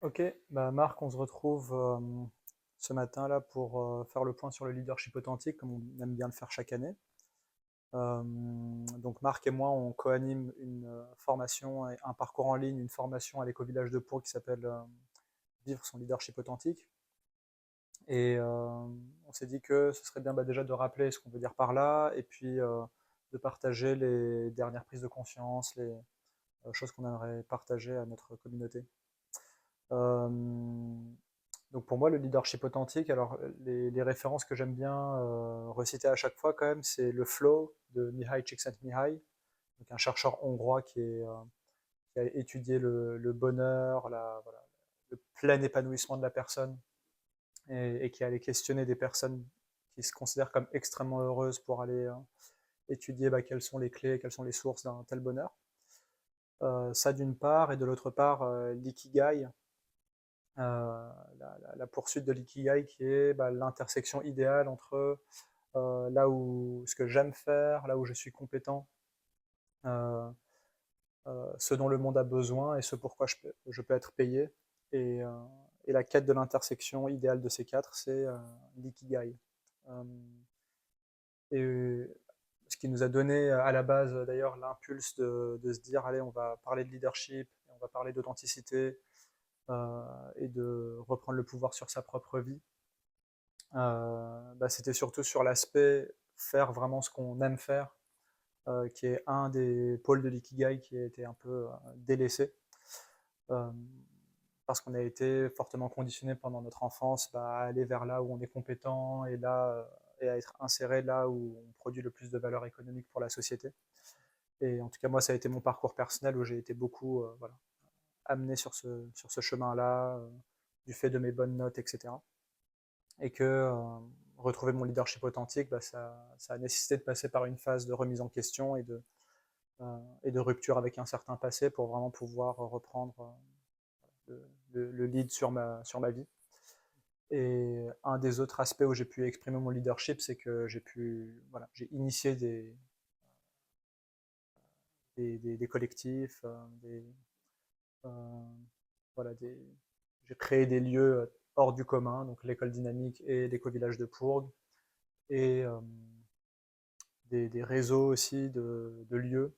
Ok, bah Marc, on se retrouve ce matin là pour faire le point sur le leadership authentique, comme on aime bien le faire chaque année. Donc Marc et moi, on co-anime une formation et un parcours en ligne, une formation à l'Éco-Village de Pau qui s'appelle Vivre son leadership authentique. Et on s'est dit que ce serait bien déjà de rappeler ce qu'on veut dire par là, et puis de partager les dernières prises de conscience, les choses qu'on aimerait partager à notre communauté. Euh, Donc pour moi, le leadership authentique, alors les références que j'aime bien reciter à chaque fois quand même, c'est le flow de Mihai Csikszentmihalyi, donc un chercheur hongrois qui a étudié le bonheur, voilà, le plein épanouissement de la personne et qui allait questionner des personnes qui se considèrent comme extrêmement heureuses pour aller étudier quelles sont les clés, quelles sont les sources d'un tel bonheur. Ça d'une part, et de l'autre part, l'ikigai, la poursuite de l'ikigai qui est l'intersection idéale entre là où ce que j'aime faire, là où je suis compétent, euh, ce dont le monde a besoin et ce pourquoi je peux être payé. Et, euh, et la quête de l'intersection idéale de ces quatre, c'est l'ikigai. Euh, et ce qui nous a donné à la base d'ailleurs l'impulse de se dire allez, on va parler de leadership, on va parler d'authenticité et de reprendre le pouvoir sur sa propre vie. C'était surtout sur l'aspect faire vraiment ce qu'on aime faire, qui est un des pôles de l'ikigai qui a été un peu délaissé, euh, parce qu'on a été fortement conditionné pendant notre enfance à aller vers là où on est compétent et et à être inséré là où on produit le plus de valeur économique pour la société. Et en tout cas, moi, ça a été mon parcours personnel où j'ai été beaucoup voilà, amené sur ce chemin-là, du fait de mes bonnes notes, etc. Et que retrouver mon leadership authentique, ça a nécessité de passer par une phase de remise en question et de rupture avec un certain passé pour vraiment pouvoir reprendre le lead sur ma vie. Et un des autres aspects où j'ai pu exprimer mon leadership, c'est que voilà, j'ai initié des collectifs, euh, voilà, j'ai créé des lieux hors du commun, donc l'école dynamique et l'éco-village de Pourgue, et des réseaux aussi de lieux.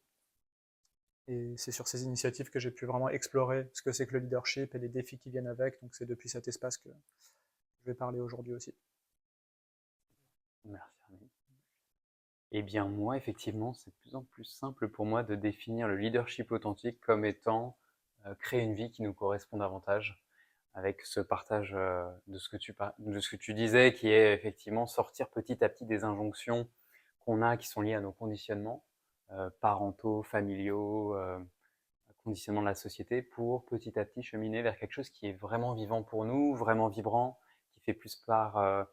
Et c'est sur ces initiatives que j'ai pu vraiment explorer ce que c'est que le leadership et les défis qui viennent avec. Donc c'est depuis cet espace que je vais parler aujourd'hui aussi. Merci, Armin. Eh bien, moi, effectivement, c'est de plus en plus simple pour moi de définir le leadership authentique comme étant créer une vie qui nous correspond davantage, avec ce partage de ce que tu disais, qui est effectivement sortir petit à petit des injonctions qu'on a, qui sont liées à nos conditionnements parentaux, familiaux, conditionnements de la société, pour petit à petit cheminer vers quelque chose qui est vraiment vivant pour nous, vraiment vibrant, qui fait plus part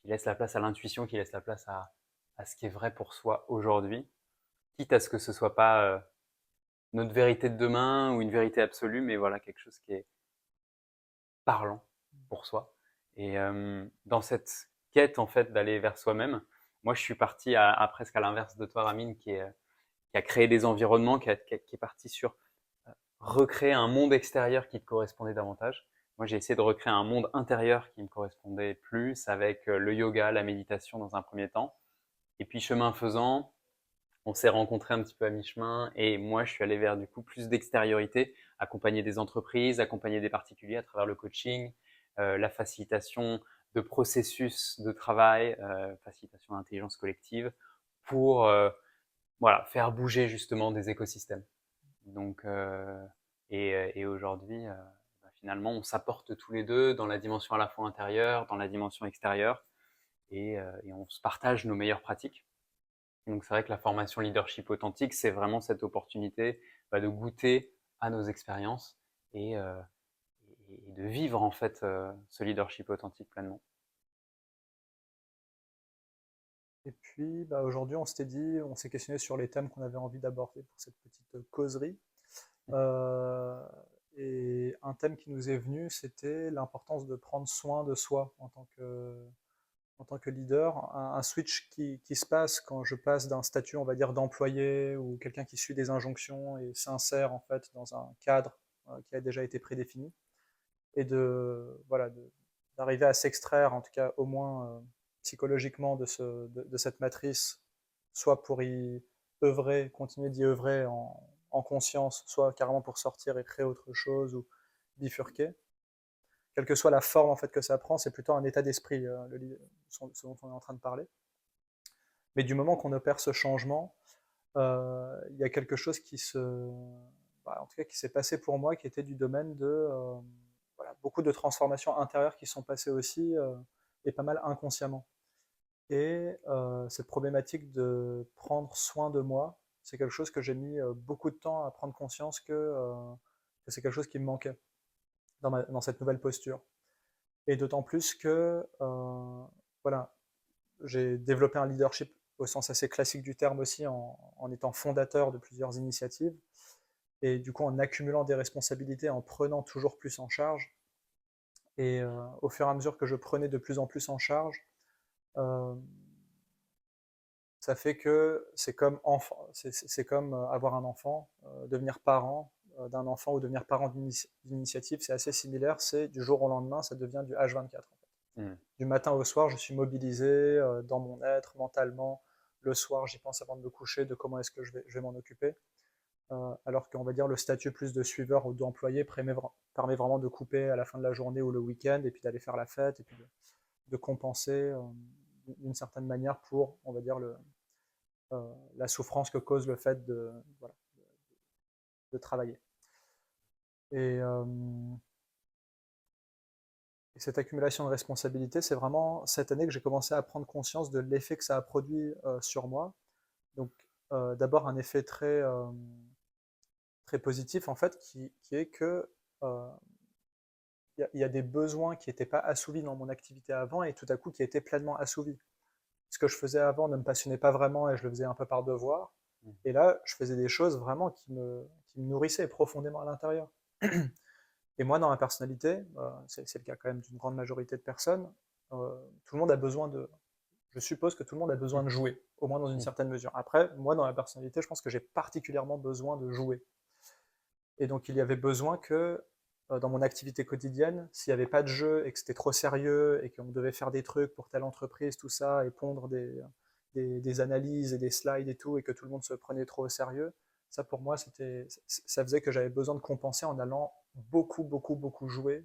qui laisse la place à l'intuition, qui laisse la place à ce qui est vrai pour soi aujourd'hui, quitte à ce que ce soit pas notre vérité de demain ou une vérité absolue, mais voilà, quelque chose qui est parlant pour soi. Et dans cette quête, en fait, d'aller vers soi-même, moi, je suis parti presque à l'inverse de toi, Ramin, qui a créé des environnements, qui est parti sur recréer un monde extérieur qui te correspondait davantage. Moi, j'ai essayé de recréer un monde intérieur qui me correspondait plus avec le yoga, la méditation dans un premier temps. Et puis, chemin faisant, on s'est rencontrés un petit peu à mi-chemin et moi, je suis allé vers du coup plus d'extériorité, accompagner des entreprises, accompagner des particuliers à travers le coaching, la facilitation de processus de travail, facilitation d'intelligence collective pour voilà, faire bouger justement des écosystèmes. Donc, et aujourd'hui, finalement, on s'apporte tous les deux dans la dimension à la fois intérieure, dans la dimension extérieure, et on se partage nos meilleures pratiques. Donc, c'est vrai que la formation leadership authentique, c'est vraiment cette opportunité de goûter à nos expériences et, euh, et de vivre en fait ce leadership authentique pleinement. Et puis aujourd'hui, on s'est questionné sur les thèmes qu'on avait envie d'aborder pour cette petite causerie. Euh, et un thème qui nous est venu, c'était l'importance de prendre soin de soi en tant que leader. Un switch qui se passe quand je passe d'un statut, on va dire, d'employé ou quelqu'un qui suit des injonctions et s'insère en fait dans un cadre qui a déjà été prédéfini, et voilà, d'arriver à s'extraire, en tout cas au moins psychologiquement, de cette matrice, soit pour y œuvrer, continuer d'y œuvrer en conscience, soit carrément pour sortir et créer autre chose ou bifurquer. Quelle que soit la forme en fait que ça prend, c'est plutôt un état d'esprit, ce dont on est en train de parler. Mais du moment qu'on opère ce changement, il y a quelque chose en tout cas, qui s'est passé pour moi, qui était du domaine de voilà, beaucoup de transformations intérieures qui sont passées aussi, et pas mal inconsciemment. Et cette problématique de prendre soin de moi, c'est quelque chose que j'ai mis beaucoup de temps à prendre conscience que c'est quelque chose qui me manquait dans cette nouvelle posture. Et d'autant plus que voilà, j'ai développé un leadership au sens assez classique du terme aussi, en étant fondateur de plusieurs initiatives, et du coup en accumulant des responsabilités, en prenant toujours plus en charge. Et au fur et à mesure que je prenais de plus en plus en charge, euh, ça fait que c'est comme avoir un enfant, devenir parent d'un enfant ou devenir parent d'une initiative, c'est assez similaire, c'est du jour au lendemain, ça devient du H24. Du matin au soir, je suis mobilisé dans mon être, mentalement. Le soir, j'y pense avant de me coucher, de comment est-ce que je vais m'en occuper. Alors qu'on va dire le statut plus de suiveur ou d'employé permet vraiment de couper à la fin de la journée ou le week-end, et puis d'aller faire la fête, et puis de compenser d'une certaine manière pour, on va dire, la souffrance que cause le fait voilà, de travailler. Et, et cette accumulation de responsabilités, c'est vraiment cette année que j'ai commencé à prendre conscience de l'effet que ça a produit sur moi. Donc, d'abord, un effet très positif, en fait, qui est que y a des besoins qui n'étaient pas assouvis dans mon activité avant et tout à coup qui étaient pleinement assouvis. Ce que je faisais avant ne me passionnait pas vraiment et je le faisais un peu par devoir. Et là, je faisais des choses vraiment qui me nourrissaient profondément à l'intérieur. Et moi, dans ma personnalité, c'est le cas quand même d'une grande majorité de personnes, tout le monde a besoin de... Je suppose que tout le monde a besoin de jouer, au moins dans une certaine mesure. Après, moi, dans ma personnalité, je pense que j'ai particulièrement besoin de jouer. Et donc, il y avait besoin que, dans mon activité quotidienne, s'il n'y avait pas de jeu et que c'était trop sérieux et qu'on devait faire des trucs pour telle entreprise, tout ça, et pondre des analyses et des slides et tout, et que tout le monde se prenait trop au sérieux, ça pour moi, ça faisait que j'avais besoin de compenser en allant beaucoup jouer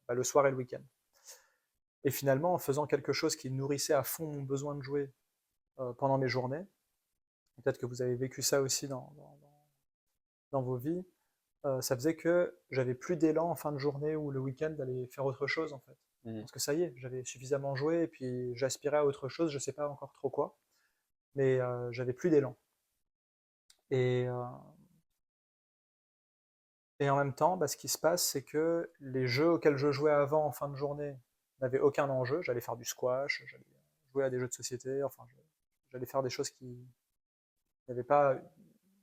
le soir et le week-end. Et finalement, en faisant quelque chose qui nourrissait à fond mon besoin de jouer pendant mes journées, peut-être que vous avez vécu ça aussi dans vos vies, ça faisait que j'avais plus d'élan en fin de journée ou le week-end d'aller faire autre chose en fait. Parce que ça y est, j'avais suffisamment joué et puis j'aspirais à autre chose, je sais pas encore trop quoi, mais j'avais plus d'élan. Et, euh, et en même temps, ce qui se passe, c'est que les jeux auxquels je jouais avant en fin de journée n'avaient aucun enjeu. J'allais faire du squash, j'allais jouer à des jeux de société, enfin, j'allais faire des choses qui n'avaient pas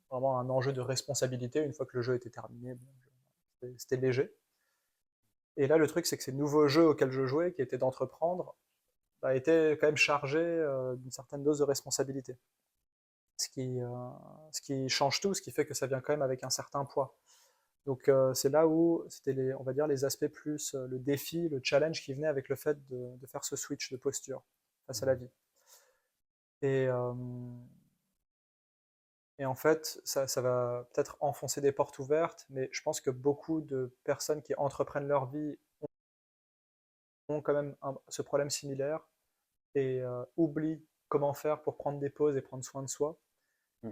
vraiment un enjeu de responsabilité. Une fois que le jeu était terminé, bon, c'était léger. Et là, le truc, c'est que ces nouveaux jeux auxquels je jouais, qui étaient d'entreprendre, étaient quand même chargés d'une certaine dose de responsabilité. Ce qui change tout, ce qui fait que ça vient quand même avec un certain poids. Donc c'est là où c'était on va dire les aspects plus le défi, le challenge qui venait avec le fait de faire ce switch de posture face à la vie. Et, euh, et en fait, ça va peut-être enfoncer des portes ouvertes, mais je pense que beaucoup de personnes qui entreprennent leur vie ont quand même ce problème similaire et oublient comment faire pour prendre des pauses et prendre soin de soi.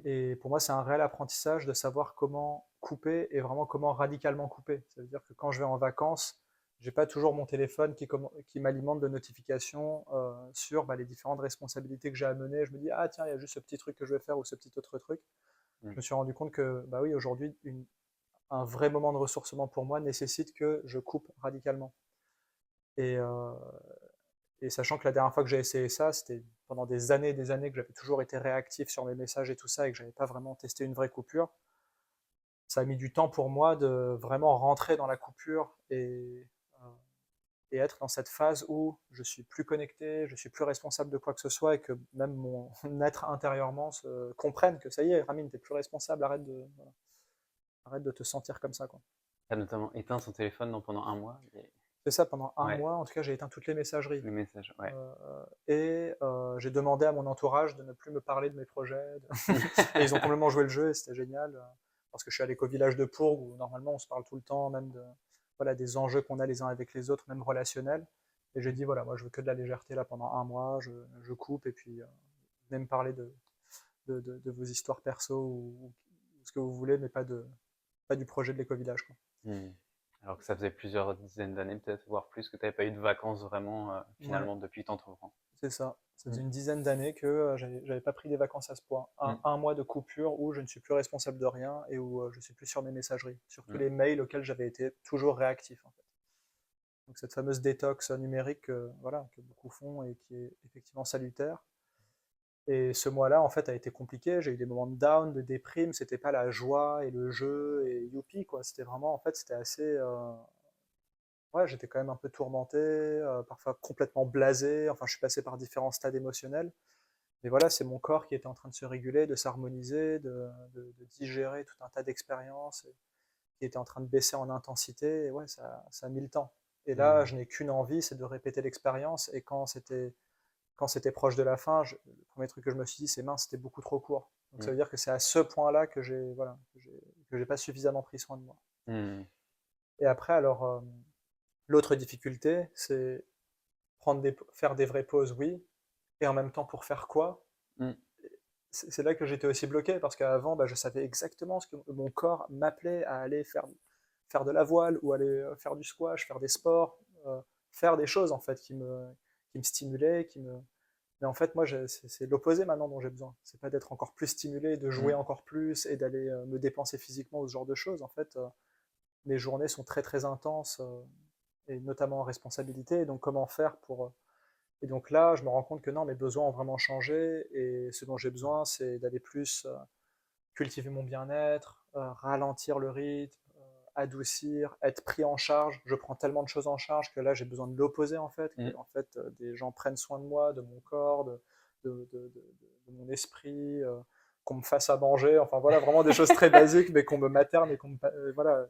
Et pour moi, c'est un réel apprentissage de savoir comment couper et vraiment comment radicalement couper. Ça veut dire que quand je vais en vacances, j'ai pas toujours mon téléphone qui m'alimente de notifications sur les différentes responsabilités que j'ai à mener. Je me dis, ah tiens, il y a juste ce petit truc que je vais faire ou ce petit autre truc. Je me suis rendu compte que, bah oui, aujourd'hui, un vrai moment de ressourcement pour moi nécessite que je coupe radicalement. Et, euh, et sachant que la dernière fois que j'ai essayé ça, c'était pendant des années et des années que j'avais toujours été réactif sur mes messages et tout ça, et que j'avais pas vraiment testé une vraie coupure. Ça a mis du temps pour moi de vraiment rentrer dans la coupure et être dans cette phase où je suis plus connecté, je suis plus responsable de quoi que ce soit, et que même mon être intérieurement comprenne que ça y est, Ramin, t'es plus responsable, arrête de te sentir comme ça, quoi. Tu as notamment éteint son téléphone pendant un mois. C'est ça, pendant un Ouais, mois, en tout cas, j'ai éteint toutes les messageries. les messages, ouais. J'ai demandé à mon entourage de ne plus me parler de mes projets. Et ils ont complètement joué le jeu et c'était génial. Parce que je suis à l'éco-village de Pourgues où normalement on se parle tout le temps, même voilà, des enjeux qu'on a les uns avec les autres, même relationnels. Et j'ai dit, voilà, moi je veux que de la légèreté là pendant un mois, je coupe et puis venez me parler de vos histoires perso ou ce que vous voulez, mais pas du projet de l'éco-village, quoi. Hmm. Alors que ça faisait plusieurs dizaines d'années, peut-être, voire plus, que tu n'avais pas eu de vacances vraiment, Ouais, finalement, depuis t'entreprends. c'est ça. Ça Hmm. faisait une dizaine d'années que j'avais pas pris des vacances à ce point. Hmm. Un mois de coupure où je ne suis plus responsable de rien et où je suis plus sur mes messageries, sur tous Hmm. les mails auxquels j'avais été toujours réactif, en fait. Donc cette fameuse détox numérique voilà, que beaucoup font et qui est effectivement salutaire. Et ce mois-là, en fait, a été compliqué. J'ai eu des moments de down, de déprime. C'était pas la joie et le jeu et youpi, quoi. C'était vraiment, en fait, c'était assez. Ouais, j'étais quand même un peu tourmenté, parfois complètement blasé. Enfin, je suis passé par différents stades émotionnels. Mais voilà, c'est mon corps qui était en train de se réguler, de s'harmoniser, de digérer tout un tas d'expériences, et qui était en train de baisser en intensité. Et ouais, ça a mis le temps. Et là, Hmm. je n'ai qu'une envie, c'est de répéter l'expérience. Et quand c'était proche de la fin, le premier truc que je me suis dit, c'est mince, c'était beaucoup trop court. Donc ça Hmm. veut dire que c'est à ce point-là que j'ai pas suffisamment pris soin de moi. Hmm. Et après, alors, l'autre difficulté, c'est faire des vraies pauses, oui, et en même temps pour faire quoi? Hmm. C'est là que j'étais aussi bloqué parce qu'avant, bah, je savais exactement ce que mon corps m'appelait à aller faire de la voile ou aller faire du squash, faire des sports, faire des choses en fait qui me stimulaient, mais en fait, moi, c'est l'opposé maintenant dont j'ai besoin. C'est pas d'être encore plus stimulé, de jouer Hmm. encore plus et d'aller me dépenser physiquement ou ce genre de choses. En fait, mes journées sont très très intenses et notamment en responsabilité. Donc, comment faire pour et donc là, je me rends compte que non, mes besoins ont vraiment changé et ce dont j'ai besoin, c'est d'aller plus cultiver mon bien-être, ralentir le rythme, adoucir, être pris en charge. Je prends tellement de choses en charge que là, j'ai besoin de l'opposé en fait, que Hmm. en fait, des gens prennent soin de moi, de mon corps, de mon esprit, qu'on me fasse à manger. Enfin voilà, vraiment des choses très basiques, mais qu'on me materne et voilà,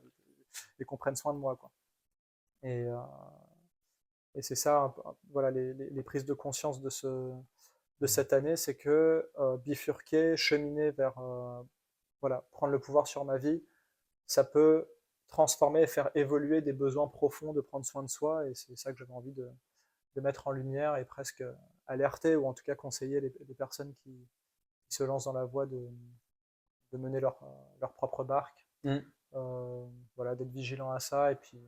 et qu'on prenne soin de moi, quoi. Et, euh, et c'est ça, voilà, les prises de conscience de cette année, c'est que bifurquer, cheminer vers voilà, prendre le pouvoir sur ma vie, ça peut transformer et faire évoluer des besoins profonds de prendre soin de soi. Et c'est ça que j'avais envie de mettre en lumière et presque alerter, ou en tout cas conseiller les personnes qui se lancent dans la voie de mener leur propre barque. Hmm. Voilà, d'être vigilant à ça et puis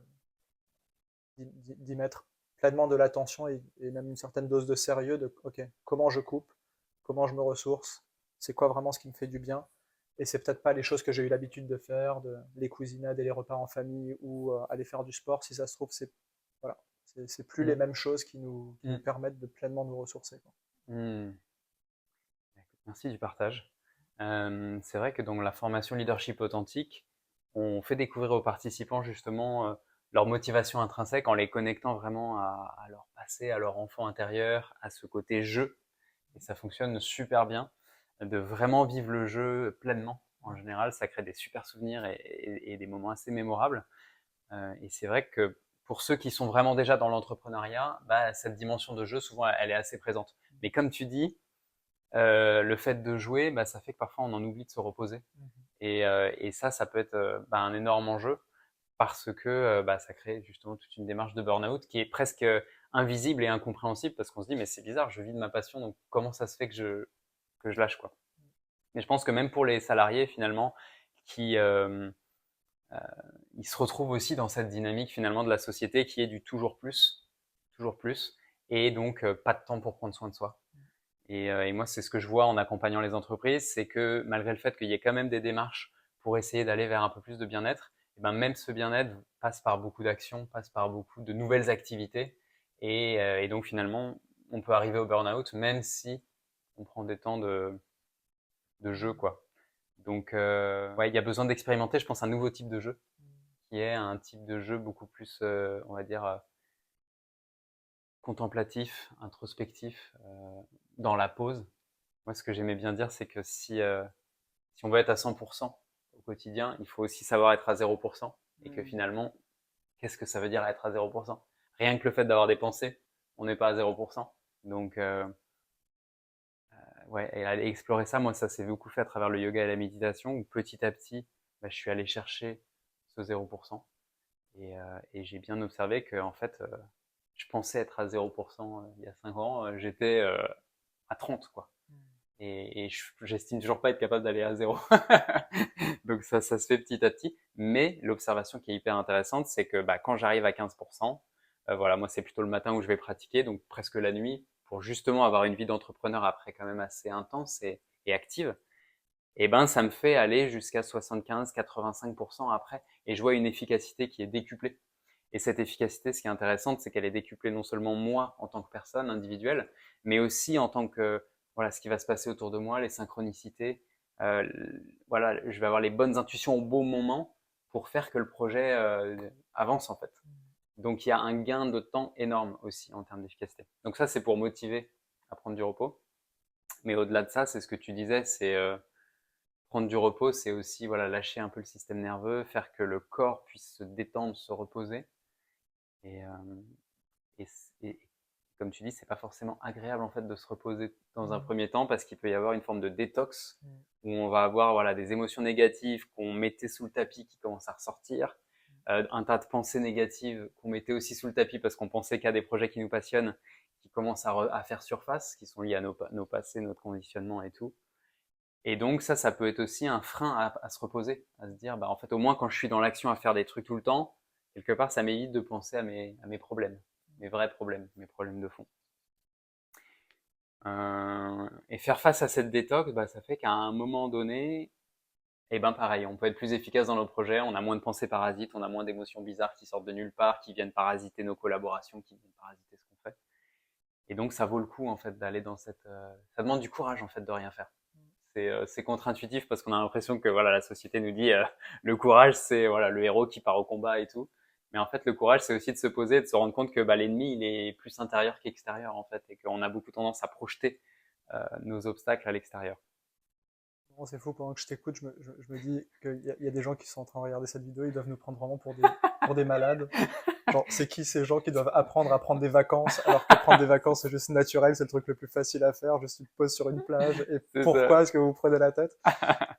d'y mettre pleinement de l'attention et même une certaine dose de sérieux de ok, comment je coupe, comment je me ressource, c'est quoi vraiment ce qui me fait du bien. Et c'est peut-être pas les choses que j'ai eu l'habitude de faire, les cousinades et les repas en famille ou aller faire du sport. Si ça se trouve, c'est voilà, c'est plus les Hmm. mêmes choses qui nous Hmm. permettent de pleinement nous ressourcer, quoi. Hmm. Merci du partage. C'est vrai que dans la formation Leadership Authentique, on fait découvrir aux participants justement leur motivation intrinsèque en les connectant vraiment à leur passé, à leur enfant intérieur, à ce côté jeu. Et ça fonctionne super bien de vraiment vivre le jeu pleinement. En général, ça crée des super souvenirs et des moments assez mémorables. Et c'est vrai que pour ceux qui sont vraiment déjà dans l'entrepreneuriat, bah, cette dimension de jeu, souvent, elle est assez présente. Mais comme tu dis, le fait de jouer, bah, ça fait que parfois on en oublie de se reposer. Et ça peut être bah, un énorme enjeu parce que bah, ça crée justement toute une démarche de burn-out qui est presque invisible et incompréhensible parce qu'on se dit mais c'est bizarre, je vis de ma passion, donc comment ça se fait que je lâche quoi. Mais je pense que même pour les salariés finalement qui euh, ils se retrouvent aussi dans cette dynamique finalement de la société qui est du toujours plus, et donc pas de temps pour prendre soin de soi. Et moi, c'est ce que je vois en accompagnant les entreprises, c'est que malgré le fait qu'il y ait quand même des démarches pour essayer d'aller vers un peu plus de bien-être, et ben même ce bien-être passe par beaucoup d'actions, passe par beaucoup de nouvelles activités. Et donc finalement, on peut arriver au burn-out même si on prend des temps de jeu, quoi. Donc, ouais, il y a besoin d'expérimenter, je pense, un nouveau type de jeu, qui est un type de jeu beaucoup plus, on va dire, contemplatif, introspectif, dans la pause. Moi, ce que j'aimais bien dire, c'est que si on veut être à 100% au quotidien, il faut aussi savoir être à 0%. Et que finalement, qu'est-ce que ça veut dire être à 0%? Rien que le fait d'avoir des pensées, on n'est pas à 0%. Donc, ouais, et aller explorer ça, moi, ça s'est beaucoup fait à travers le yoga et la méditation, où petit à petit, bah, je suis allé chercher ce 0%. Et j'ai bien observé que, en fait, je pensais être à 0% il y a 5 ans, j'étais à 30, quoi. Et j'estime toujours pas être capable d'aller à 0. Donc ça se fait petit à petit. Mais l'observation qui est hyper intéressante, c'est que bah, quand j'arrive à 15%, voilà, moi c'est plutôt le matin où je vais pratiquer, donc presque la nuit, pour justement avoir une vie d'entrepreneur après quand même assez intense et active. Et ben ça me fait aller jusqu'à 75-85% après. Et je vois une efficacité qui est décuplée. Et cette efficacité, ce qui est intéressant, c'est qu'elle est décuplée non seulement moi en tant que personne individuelle, mais aussi en tant que voilà ce qui va se passer autour de moi, les synchronicités. Euh, voilà, je vais avoir les bonnes intuitions au bon moment pour faire que le projet avance en fait. Donc il y a un gain de temps énorme aussi en termes d'efficacité. Donc ça c'est pour motiver à prendre du repos. Mais au-delà de ça, c'est ce que tu disais, c'est prendre du repos, c'est aussi voilà lâcher un peu le système nerveux, faire que le corps puisse se détendre, se reposer. Et, et, et comme tu dis, c'est pas forcément agréable en fait de se reposer dans un premier temps parce qu'il peut y avoir une forme de détox où on va avoir voilà des émotions négatives qu'on mettait sous le tapis qui commencent à ressortir, un tas de pensées négatives qu'on mettait aussi sous le tapis parce qu'on pensait qu'à des projets qui nous passionnent qui commencent à faire surface, qui sont liés à nos passés, notre conditionnement et tout. Et donc ça peut être aussi un frein à se reposer, à se dire bah en fait au moins quand je suis dans l'action à faire des trucs tout le temps, quelque part ça m'évite de penser à mes problèmes, mes vrais problèmes, mes problèmes de fond. Et faire face à cette détox, bah, ça fait qu'à un moment donné, et ben pareil, on peut être plus efficace dans nos projets, on a moins de pensées parasites, on a moins d'émotions bizarres qui sortent de nulle part, qui viennent parasiter nos collaborations, qui viennent parasiter ce qu'on fait. Et donc ça vaut le coup en fait d'aller dans cette. Ça demande du courage en fait de rien faire. C'est contre-intuitif parce qu'on a l'impression que voilà la société nous dit le courage c'est voilà le héros qui part au combat et tout. Mais en fait le courage c'est aussi de se poser et de se rendre compte que bah, l'ennemi il est plus intérieur qu'extérieur en fait et qu'on a beaucoup tendance à projeter nos obstacles à l'extérieur. Non, c'est fou, pendant que je t'écoute, je me dis qu'il y a des gens qui sont en train de regarder cette vidéo, ils doivent nous prendre vraiment pour des malades. Genre, c'est qui ces gens qui doivent apprendre à prendre des vacances, alors que prendre des vacances, c'est juste naturel, c'est le truc le plus facile à faire, je suis pose sur une plage, et C'est ça. pourquoi est-ce que vous vous prenez la tête?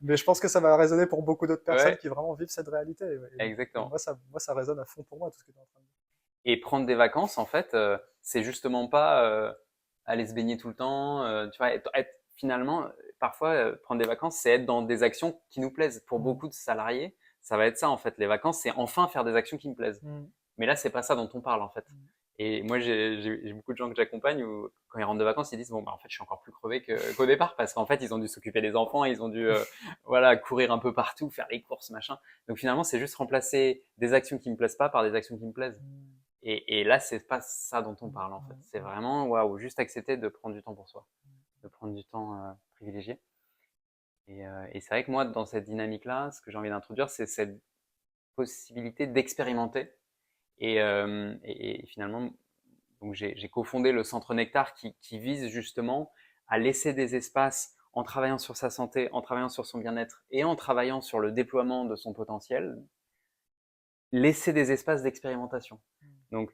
Mais je pense que ça va résonner pour beaucoup d'autres personnes Ouais, qui vraiment vivent cette réalité. Et exactement. moi, ça résonne à fond pour moi, tout ce que tu es en train de dire. Et prendre des vacances, en fait, c'est justement pas aller se baigner tout le temps. Tu vois, finalement, parfois, prendre des vacances, c'est être dans des actions qui nous plaisent. Pour Mm. beaucoup de salariés, ça va être ça, en fait. Les vacances, c'est enfin faire des actions qui me plaisent. Mm. Mais là, c'est pas ça dont on parle, en fait. Mm. Et moi, j'ai beaucoup de gens que j'accompagne où, quand ils rentrent de vacances, ils disent, bon, bah, en fait, je suis encore plus crevé qu'au départ parce qu'en fait, ils ont dû s'occuper des enfants, ils ont dû, voilà, courir un peu partout, faire les courses, machin. Donc finalement, c'est juste remplacer des actions qui me plaisent pas par des actions qui me plaisent. Mm. Et là, c'est pas ça dont on Mm. parle en fait. C'est Mm. vraiment waouh, juste accepter de prendre du temps pour soi, de prendre du temps privilégié. Et c'est vrai que moi, dans cette dynamique-là, ce que j'ai envie d'introduire, c'est cette possibilité d'expérimenter. Et finalement, donc j'ai cofondé le Centre Nectar qui vise justement à laisser des espaces en travaillant sur sa santé, en travaillant sur son bien-être et en travaillant sur le déploiement de son potentiel, laisser des espaces d'expérimentation. Donc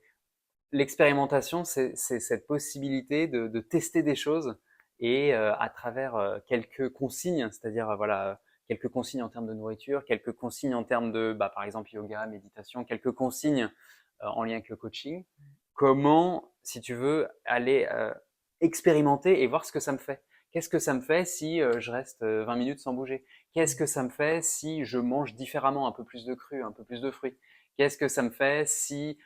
l'expérimentation, c'est cette possibilité de tester des choses et à travers quelques consignes, c'est-à-dire voilà quelques consignes en termes de nourriture, quelques consignes en termes de, bah, par exemple, yoga, méditation, quelques consignes en lien avec le coaching. Comment, si tu veux, aller expérimenter et voir ce que ça me fait. Qu'est-ce que ça me fait si je reste 20 minutes sans bouger? Qu'est-ce que ça me fait si je mange différemment, un peu plus de cru, un peu plus de fruits? Qu'est-ce que ça me fait si,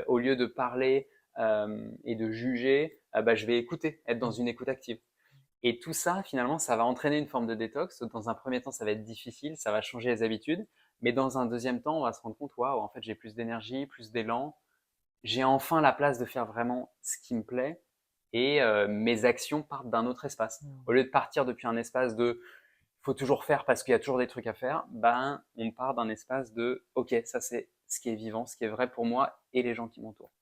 au lieu de parler et de juger, bah, je vais écouter, être dans une écoute active? Et tout ça, finalement, ça va entraîner une forme de détox. Dans un premier temps, ça va être difficile, ça va changer les habitudes. Mais dans un deuxième temps, on va se rendre compte, waouh, en fait, j'ai plus d'énergie, plus d'élan. J'ai enfin la place de faire vraiment ce qui me plaît. Et mes actions partent d'un autre espace. Mm. Au lieu de partir depuis un espace de faut toujours faire parce qu'il y a toujours des trucs à faire, ben, on part d'un espace de ok, ça c'est ce qui est vivant, ce qui est vrai pour moi et les gens qui m'entourent.